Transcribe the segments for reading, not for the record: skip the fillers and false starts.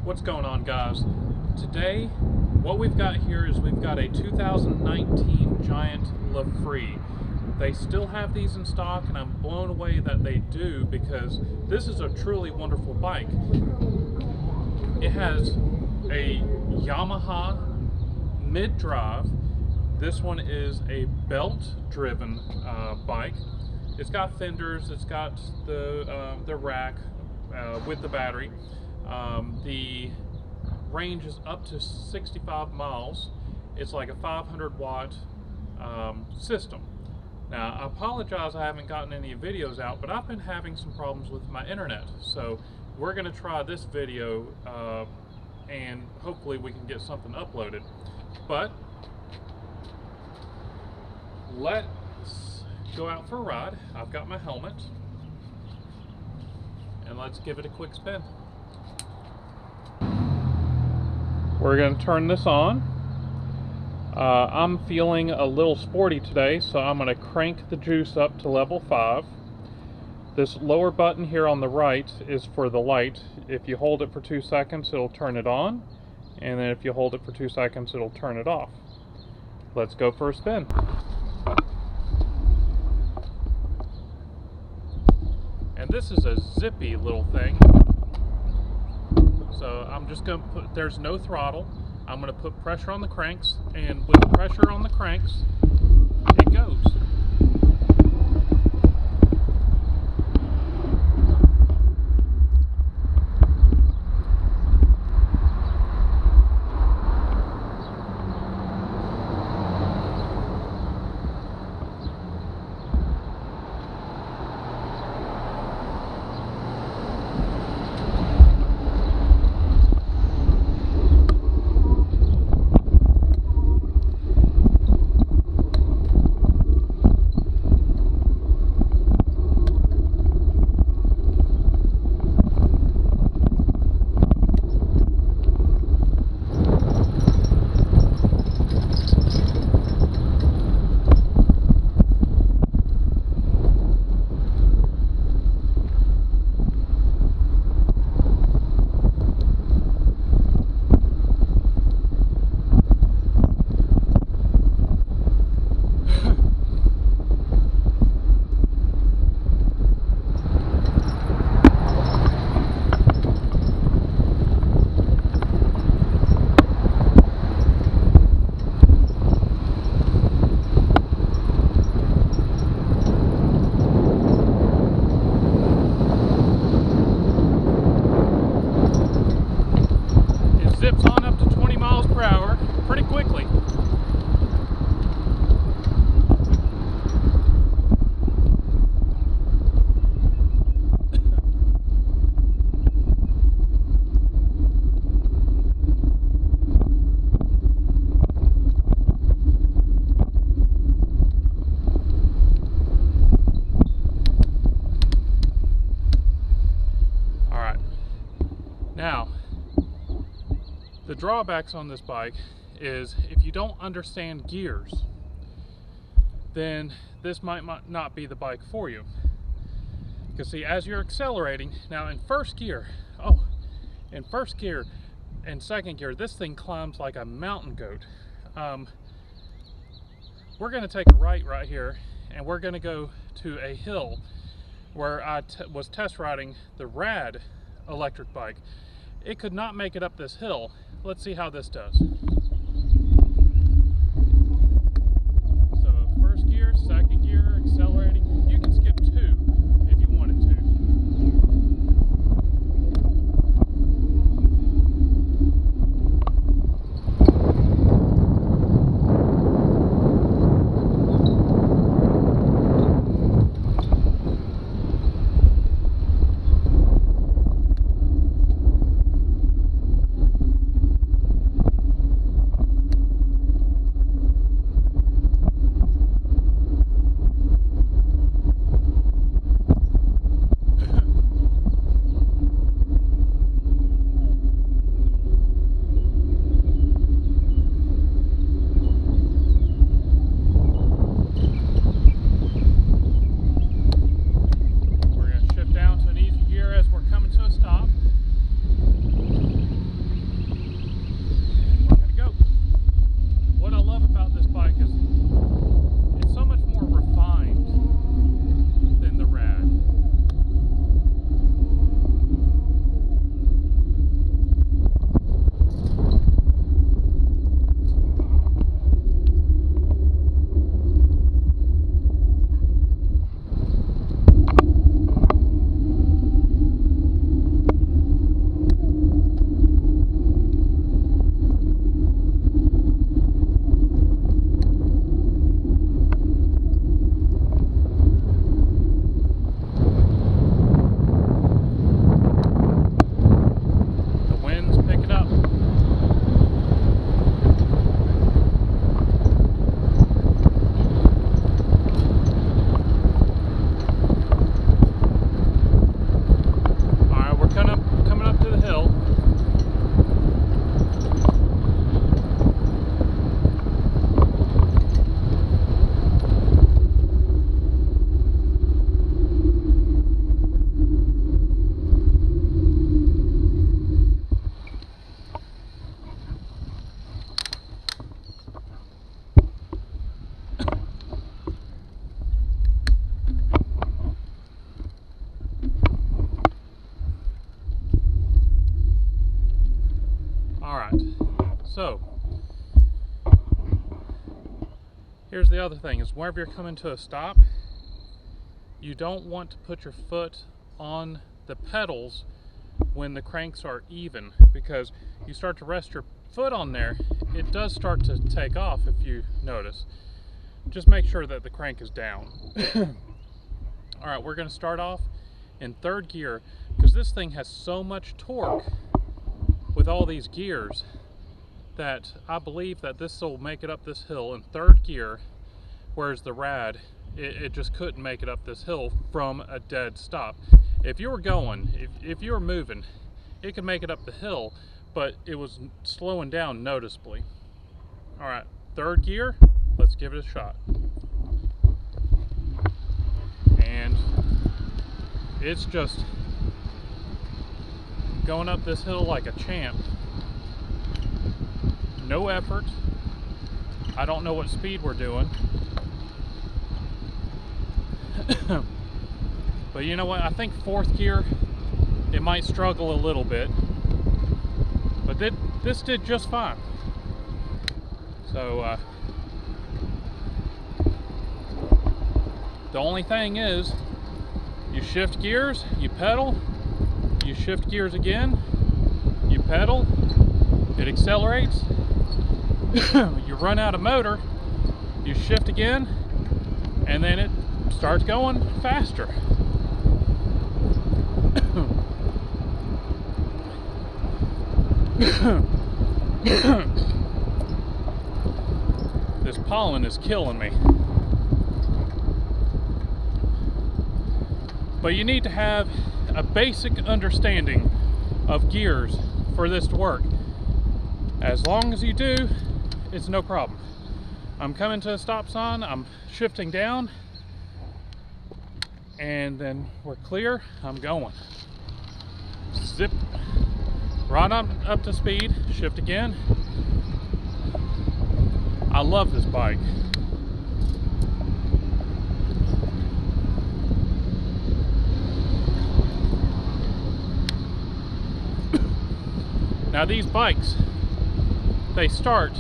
What's going on, guys? Today what we've got here is we've got a 2019 Giant LaFree. They still have these in stock, and I'm blown away that they do, because this is a truly wonderful bike. It has a Yamaha mid-drive. This one is a belt-driven bike. It's got fenders, it's got the rack with the battery. The range is up to 65 miles. It's like a 500 watt system. Now, I apologize I haven't gotten any videos out, but I've been having some problems with my internet. So we're going to try this video and hopefully we can get something uploaded. But let's go out for a ride. I've got my helmet, and let's give it a quick spin. We're going to turn this on. I'm feeling a little sporty today, so I'm going to crank the juice up to level 5. This lower button here on the right is for the light. If you hold it for 2 seconds, it'll turn it on, and then if you hold it for 2 seconds, it'll turn it off. Let's go for a spin. And this is a zippy little thing. So I'm just going to put, there's no throttle. I'm going to put pressure on the cranks, and with the pressure on the cranks, it goes. Zips on up to 20 miles per hour pretty quickly. All right. Now, the drawbacks on this bike is if you don't understand gears, then this might not be the bike for you. Because see, as you're accelerating, now in first gear and second gear, this thing climbs like a mountain goat. We're going to take a right here, and we're going to go to a hill where I was test riding the Rad electric bike. It could not make it up this hill. Let's see how this does. So first gear, second gear, accelerating. You can skip 2 if you wanted to. So here's the other thing, is whenever you're coming to a stop, you don't want to put your foot on the pedals when the cranks are even, because you start to rest your foot on there, it does start to take off. If you notice, just make sure that the crank is down. All right, we're going to start off in third gear, because this thing has so much torque with all these gears that I believe that this will make it up this hill in third gear, whereas the Rad, it just couldn't make it up this hill from a dead stop. If you were going, if you were moving, it could make it up the hill, but it was slowing down noticeably. All right, third gear, let's give it a shot. And it's just going up this hill like a champ. No effort. I don't know what speed we're doing. But you know what, I think fourth gear, it might struggle a little bit, but this did just fine. So the only thing is, you shift gears, you pedal, you shift gears again, you pedal, it accelerates, you run out of motor, you shift again, and then it starts going faster. This pollen is killing me. But you need to have a basic understanding of gears for this to work. As long as you do, it's no problem. I'm coming to a stop sign, I'm shifting down, and then we're clear, I'm going. Zip, right up to speed, shift again. I love this bike. Now these bikes, they start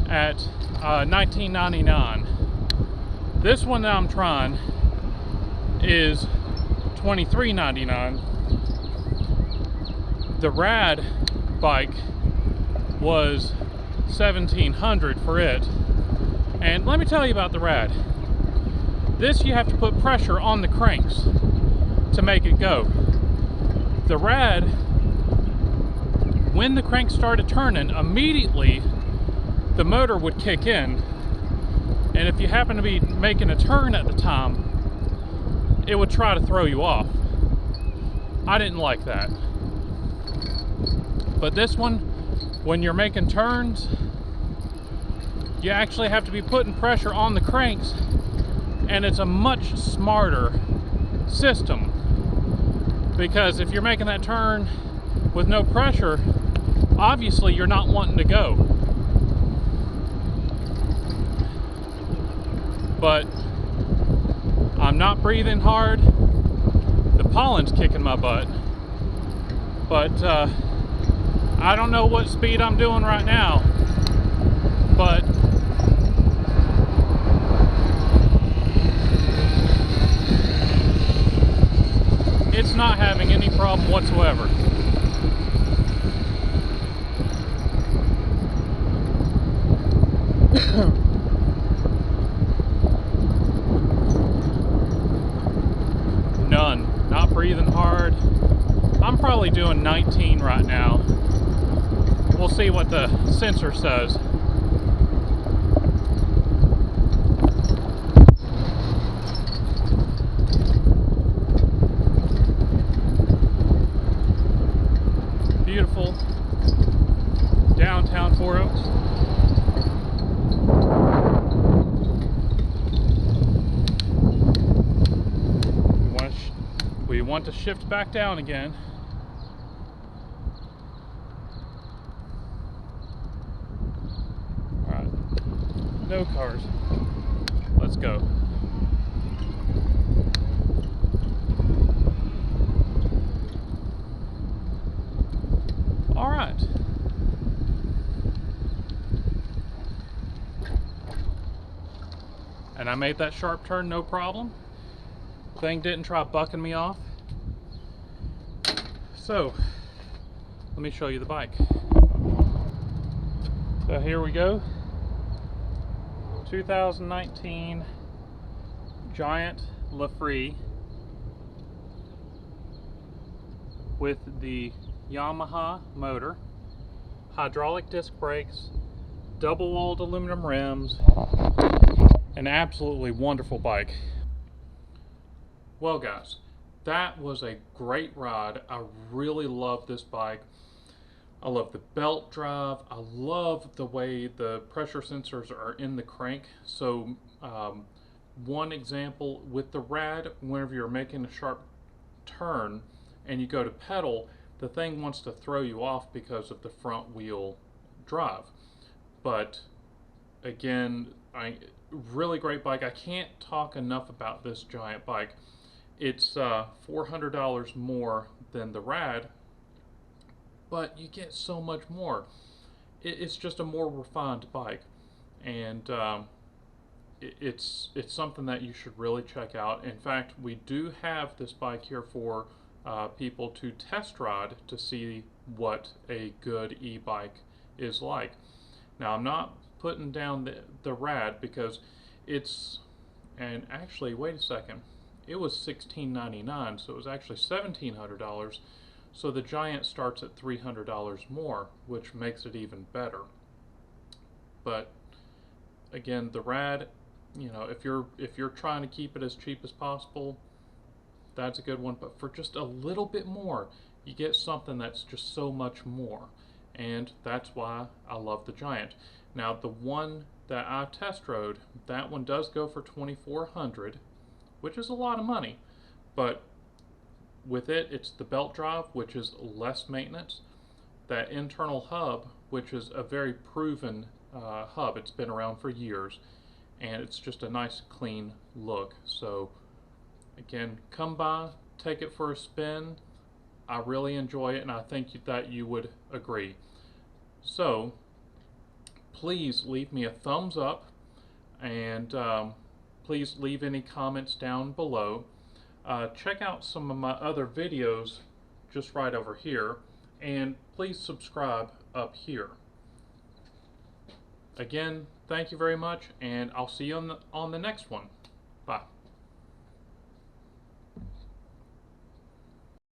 at $19.99. This one that I'm trying is $23.99. The Rad bike was $1,700 for it. And let me tell you about the Rad. This, you have to put pressure on the cranks to make it go. The Rad, when the crank started turning, immediately the motor would kick in, and if you happen to be making a turn at the time, it would try to throw you off. I didn't like that. But this one, when you're making turns, you actually have to be putting pressure on the cranks, and it's a much smarter system, because if you're making that turn with no pressure, obviously you're not wanting to go. But I'm not breathing hard. The pollen's kicking my butt. But I don't know what speed I'm doing right now, but it's not having any problem whatsoever. None. Not breathing hard. I'm probably doing 19 right now. We'll see what the sensor says. Beautiful downtown Four Oaks. We want to shift back down again. All right, no cars. Let's go. All right. And I made that sharp turn no problem. Thing didn't try bucking me off. So, let me show you the bike. So here we go. 2019 Giant LaFree with the Yamaha motor, hydraulic disc brakes, double-walled aluminum rims, an absolutely wonderful bike. Well guys, that was a great ride. I really love this bike. I love the belt drive. I love the way the pressure sensors are in the crank. So one example with the rad, whenever you're making a sharp turn and you go to pedal, the thing wants to throw you off because of the front wheel drive. But again, really great bike. I can't talk enough about this Giant bike. It's $400 more than the rad, but you get so much more. It's just a more refined bike, and it's something that you should really check out. In fact, we do have this bike here for people to test ride to see what a good e-bike is like. Now, I'm not putting down the rad because it's, and actually, wait a second, it was $16.99, so it was actually $1,700. So the Giant starts at $300 more, which makes it even better. But again, the rad, you know, if you're trying to keep it as cheap as possible, that's a good one. But for just a little bit more, you get something that's just so much more, and that's why I love the Giant. Now, the one that I test rode, that one does go for $2,400, which is a lot of money, but with it, it's the belt drive, which is less maintenance, that internal hub, which is a very proven hub. It's been around for years, and it's just a nice clean look. So again, come by, take it for a spin. I really enjoy it, and I think that you would agree. So please leave me a thumbs up, and please leave any comments down below. Check out some of my other videos just right over here, and please subscribe up here. Again, thank you very much, and I'll see you on the next one.